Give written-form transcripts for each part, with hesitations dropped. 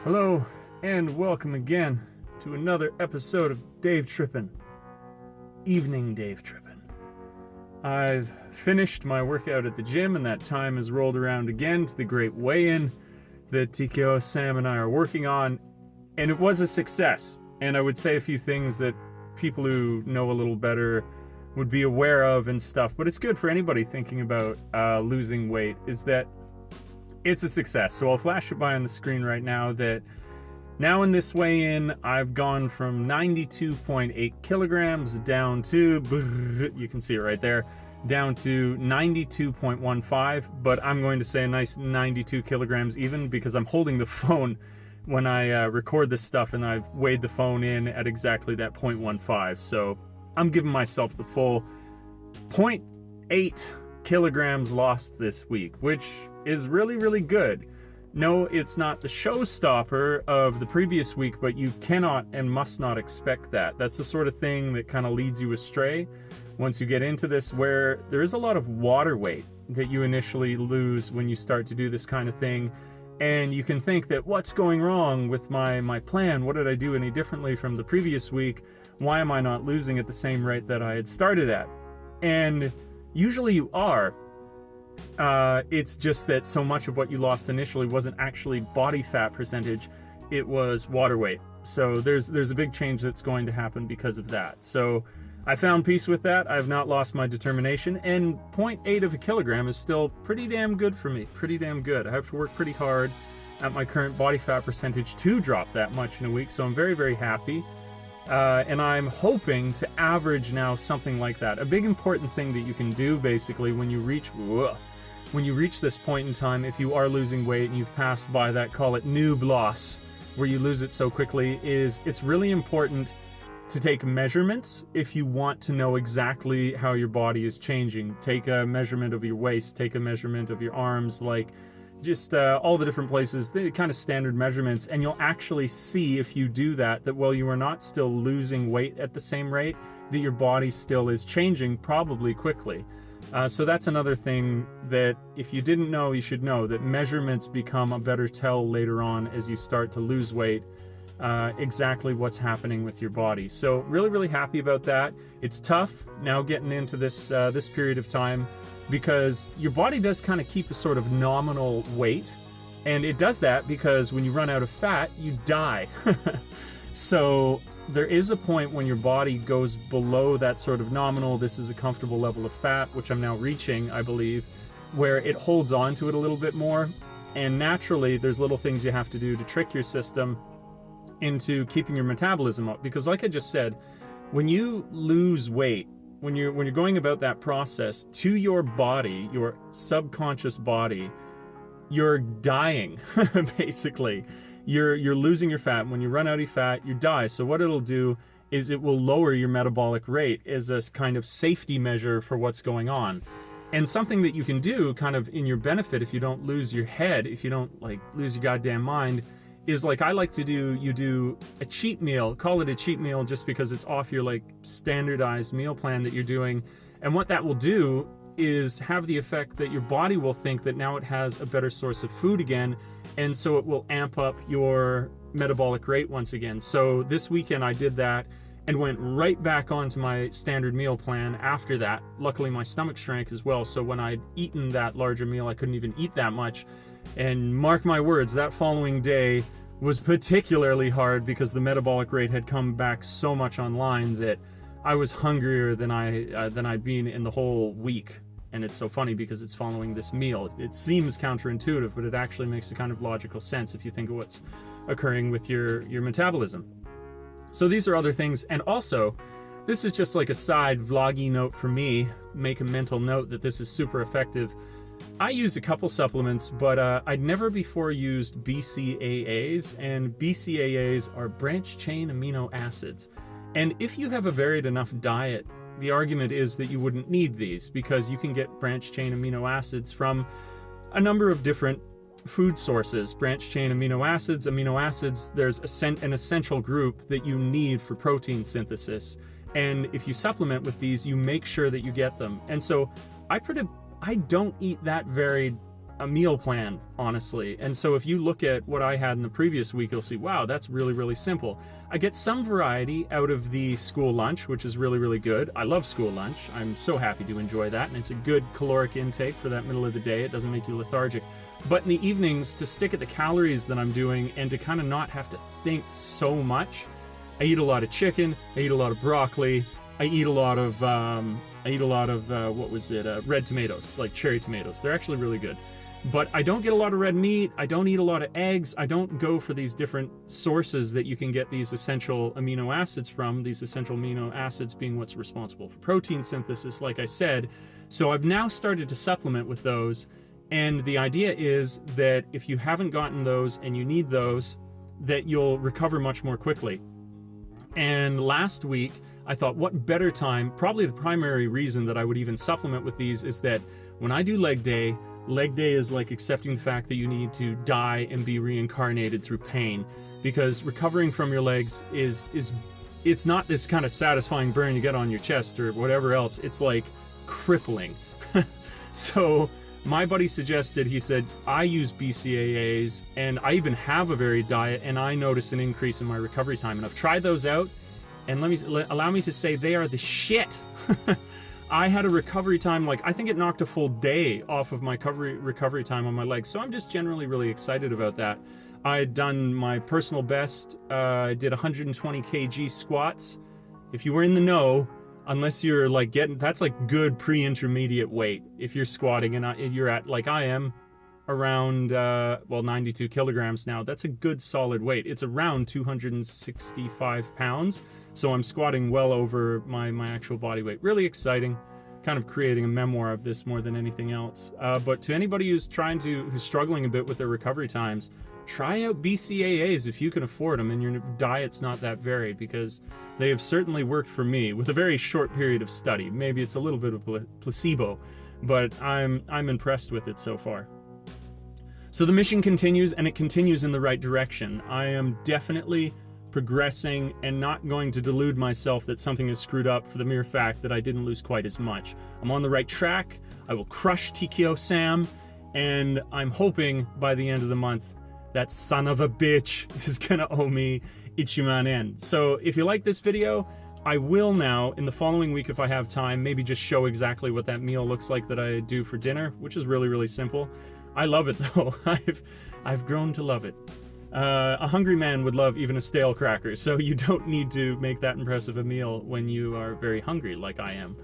Hello, and welcome again to another episode of DaveTrippin. Evening DaveTrippin. I've finished my workout at the gym, and that time has rolled around again to the great weigh-in that Tkyosam and I are working on, and it was a success. And I would say a few things that people who know a little better would be aware of and stuff, but it's good for anybody thinking about losing weight, is that it's a success. So I'll flash it by on the screen right now that now in this weigh-in, I've gone from 92.8 kilograms down to, you can see it right there, down to 92.15, but I'm going to say a nice 92 kilograms even because I'm holding the phone when I record this stuff, and I've weighed the phone in at exactly that 0.15. So I'm giving myself the full 0.8 kilograms lost this week, which is really, really good. No, it's not the showstopper of the previous week, but you cannot and must not expect that. That's the sort of thing that kind of leads you astray once you get into this, where there is a lot of water weight that you initially lose when you start to do this kind of thing. And you can think that, what's going wrong with my plan? What did I do any differently from the previous week? Why am I not losing at the same rate that I had started at? And usually you are. It's just that so much of what you lost initially wasn't actually body fat percentage, it was water weight. So there's a big change that's going to happen because of that. So I found peace with that. I've not lost my determination, and 0.8 of a kilogram is still pretty damn good for me. Pretty damn good. I have to work pretty hard at my current body fat percentage to drop that much in a week, so I'm very, very happy. And I'm hoping to average now something like that. A big important thing that you can do basically when you reach this point in time, if you are losing weight and you've passed by that, call it noob loss, where you lose it so quickly, is it's really important to take measurements if you want to know exactly how your body is changing. Take a measurement of your waist, take a measurement of your arms, like just all the different places, the kind of standard measurements, and you'll actually see if you do that while you are not still losing weight at the same rate, that your body still is changing, probably quickly. So that's another thing that if you didn't know, you should know, that measurements become a better tell later on as you start to lose weight, exactly what's happening with your body. So really, really happy about that. It's tough now getting into this this period of time, because your body does kind of keep a sort of nominal weight, and it does that because when you run out of fat, you die. So there is a point when your body goes below that sort of nominal, this is a comfortable level of fat, which I'm now reaching, I believe, where it holds on to it a little bit more. And naturally, there's little things you have to do to trick your system into keeping your metabolism up. Because like I just said, when you lose weight, when you're going about that process, to your body, your subconscious body, you're dying, basically. You're losing your fat. When you run out of fat, you die. So what it'll do is it will lower your metabolic rate as a kind of safety measure for what's going on. And something that you can do kind of in your benefit, if you don't lose your head, if you don't like lose your goddamn mind, is like I like to do, you do a cheat meal. Call it a cheat meal just because it's off your like standardized meal plan that you're doing. And what that will do is have the effect that your body will think that now it has a better source of food again, and so it will amp up your metabolic rate once again. So this weekend I did that and went right back onto my standard meal plan after that. Luckily my stomach shrank as well, so when I'd eaten that larger meal, I couldn't even eat that much. And mark my words, that following day was particularly hard because the metabolic rate had come back so much online that I was hungrier than I'd been in the whole week. And it's so funny because it's following this meal. It seems counterintuitive, but it actually makes a kind of logical sense if you think of what's occurring with your metabolism. So these are other things. And also, this is just like a side vloggy note for me. Make a mental note that this is super effective. I use a couple supplements, but I'd never before used BCAAs, and BCAAs are branched chain amino acids. And if you have a varied enough diet, the argument is that you wouldn't need these because you can get branched chain amino acids from a number of different food sources. Branched chain amino acids, there's an essential group that you need for protein synthesis. And if you supplement with these, you make sure that you get them. And so I don't eat that varied a meal plan, honestly. And so if you look at what I had in the previous week, you'll see, wow, that's really, really simple. I get some variety out of the school lunch, which is really, really good. I love school lunch. I'm so happy to enjoy that, and it's a good caloric intake for that middle of the day. It doesn't make you lethargic. But in the evenings, to stick at the calories that I'm doing and to kind of not have to think so much, I eat a lot of chicken, I eat a lot of broccoli, I eat a lot of red tomatoes, like cherry tomatoes. They're actually really good. But I don't get a lot of red meat, I don't eat a lot of eggs, I don't go for these different sources that you can get these essential amino acids from, these essential amino acids being what's responsible for protein synthesis, like I said. So I've now started to supplement with those, and the idea is that if you haven't gotten those and you need those, that you'll recover much more quickly. And last week, I thought, what better time, probably the primary reason that I would even supplement with these is that when I do leg day is like accepting the fact that you need to die and be reincarnated through pain, because recovering from your legs it's not this kind of satisfying burn you get on your chest or whatever else. It's like crippling. So my buddy suggested, he said, I use BCAAs and I even have a varied diet, and I notice an increase in my recovery time, and I've tried those out, and allow me to say they are the shit. I had a recovery time, like I think it knocked a full day off of my recovery time on my legs. So I'm just generally really excited about that. I had done my personal best. I did 120 kg squats. If you were in the know, unless you're like that's like good pre-intermediate weight. If you're squatting and you're at, like I am, around 92 kilograms now, that's a good solid weight. It's around 265 pounds. So I'm squatting well over my actual body weight. Really exciting, kind of creating a memoir of this more than anything else. But to anybody who's struggling a bit with their recovery times, try out BCAAs if you can afford them and your diet's not that varied, because they have certainly worked for me with a very short period of study. Maybe it's a little bit of a placebo, but I'm impressed with it so far. So the mission continues, and it continues in the right direction. I am definitely progressing and not going to delude myself that something is screwed up for the mere fact that I didn't lose quite as much. I'm on the right track. I will crush Tkyosam, and I'm hoping by the end of the month that son of a bitch is gonna owe me Ichiman. So if you like this video, I will now, in the following week if I have time, maybe just show exactly what that meal looks like that I do for dinner, which is really, really simple. I love it though. I've grown to love it. A hungry man would love even a stale cracker, so you don't need to make that impressive a meal when you are very hungry like I am.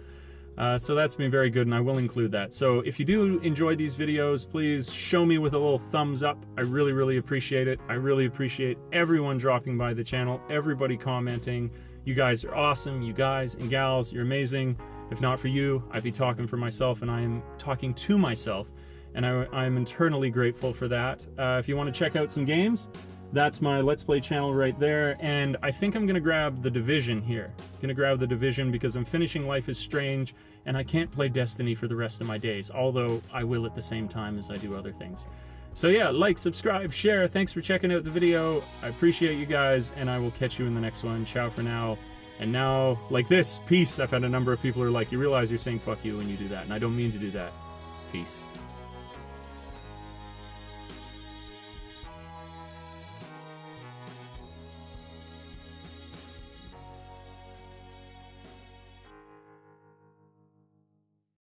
So that's been very good, and I will include that. So if you do enjoy these videos, please show me with a little thumbs up. I really, really appreciate it. I really appreciate everyone dropping by the channel, everybody commenting. You guys are awesome. You guys and gals, you're amazing. If not for you, I'd be talking for myself, and I am talking to myself. And I'm internally grateful for that. If you want to check out some games, that's my Let's Play channel right there. And I think I'm going to grab The Division here. I'm going to grab The Division because I'm finishing Life is Strange, and I can't play Destiny for the rest of my days, although I will at the same time as I do other things. So yeah, like, subscribe, share. Thanks for checking out the video. I appreciate you guys, and I will catch you in the next one. Ciao for now. And now, like this, peace. I've had a number of people who are like, you realize you're saying fuck you when you do that, and I don't mean to do that. Peace.